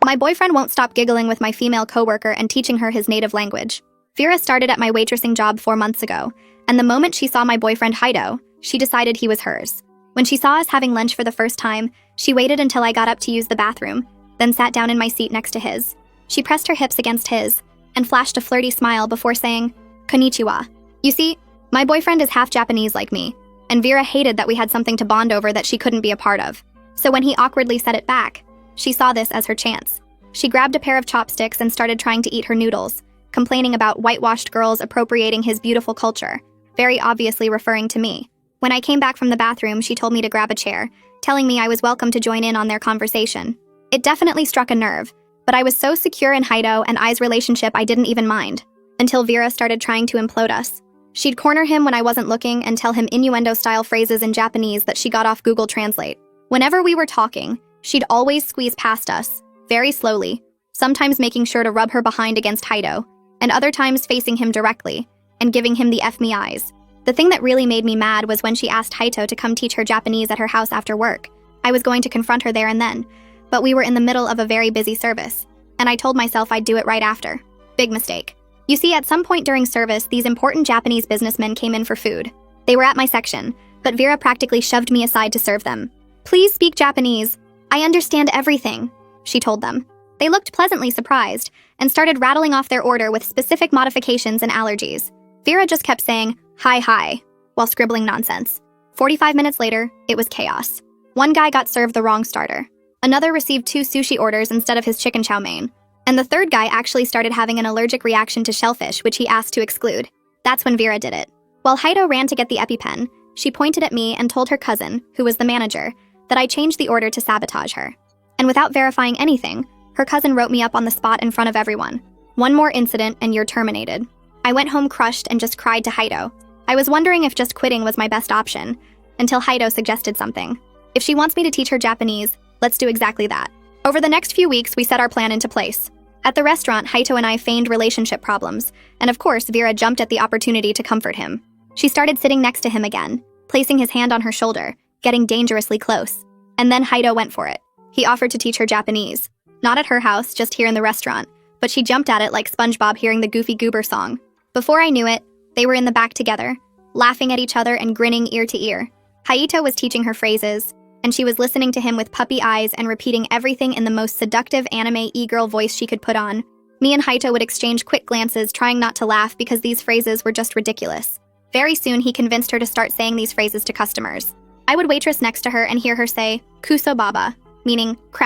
My boyfriend won't stop giggling with my female coworker and teaching her his native language. Vera started at my waitressing job 4 months ago, and the moment she saw my boyfriend Haido, she decided he was hers. When she saw us having lunch for the first time, she waited until I got up to use the bathroom, then sat down in my seat next to his. She pressed her hips against his and flashed a flirty smile before saying, "Konnichiwa." You see, my boyfriend is half Japanese like me, and Vera hated that we had something to bond over that she couldn't be a part of. So when he awkwardly said it back, she saw this as her chance. She grabbed a pair of chopsticks and started trying to eat her noodles, complaining about whitewashed girls appropriating his beautiful culture, very obviously referring to me. When I came back from the bathroom, she told me to grab a chair, telling me I was welcome to join in on their conversation. It definitely struck a nerve, but I was so secure in Haido and I's relationship I didn't even mind, until Vera started trying to implode us. She'd corner him when I wasn't looking and tell him innuendo-style phrases in Japanese that she got off Google Translate. Whenever we were talking, she'd always squeeze past us, very slowly, sometimes making sure to rub her behind against Haido, and other times facing him directly, and giving him the F me eyes. The thing that really made me mad was when she asked Haito to come teach her Japanese at her house after work. I was going to confront her there and then, but we were in the middle of a very busy service, and I told myself I'd do it right after. Big mistake. You see, at some point during service, these important Japanese businessmen came in for food. They were at my section, but Vera practically shoved me aside to serve them. "Please speak Japanese. I understand everything," she told them. They looked pleasantly surprised and started rattling off their order with specific modifications and allergies. Vera just kept saying, "Hi, hi," while scribbling nonsense. 45 minutes later, it was chaos. One guy got served the wrong starter. Another received 2 sushi orders instead of his chicken chow mein. And the third guy actually started having an allergic reaction to shellfish, which he asked to exclude. That's when Vera did it. While Haido ran to get the EpiPen, she pointed at me and told her cousin, who was the manager, that I changed the order to sabotage her. And without verifying anything, her cousin wrote me up on the spot in front of everyone. "One more incident and you're terminated." I went home crushed and just cried to Haido. I was wondering if just quitting was my best option, until Haido suggested something. If she wants me to teach her Japanese, let's do exactly that. Over the next few weeks, we set our plan into place. At the restaurant, Haito and I feigned relationship problems, and of course, Vera jumped at the opportunity to comfort him. She started sitting next to him again, placing his hand on her shoulder, getting dangerously close. And then Haito went for it. He offered to teach her Japanese. Not at her house, just here in the restaurant, but she jumped at it like SpongeBob hearing the Goofy Goober song. Before I knew it, they were in the back together, laughing at each other and grinning ear to ear. Haito was teaching her phrases, and she was listening to him with puppy eyes and repeating everything in the most seductive anime e-girl voice she could put on. Me and Haito would exchange quick glances, trying not to laugh because these phrases were just ridiculous. Very soon, he convinced her to start saying these phrases to customers. I would waitress next to her and hear her say, "Kuso baba," meaning crap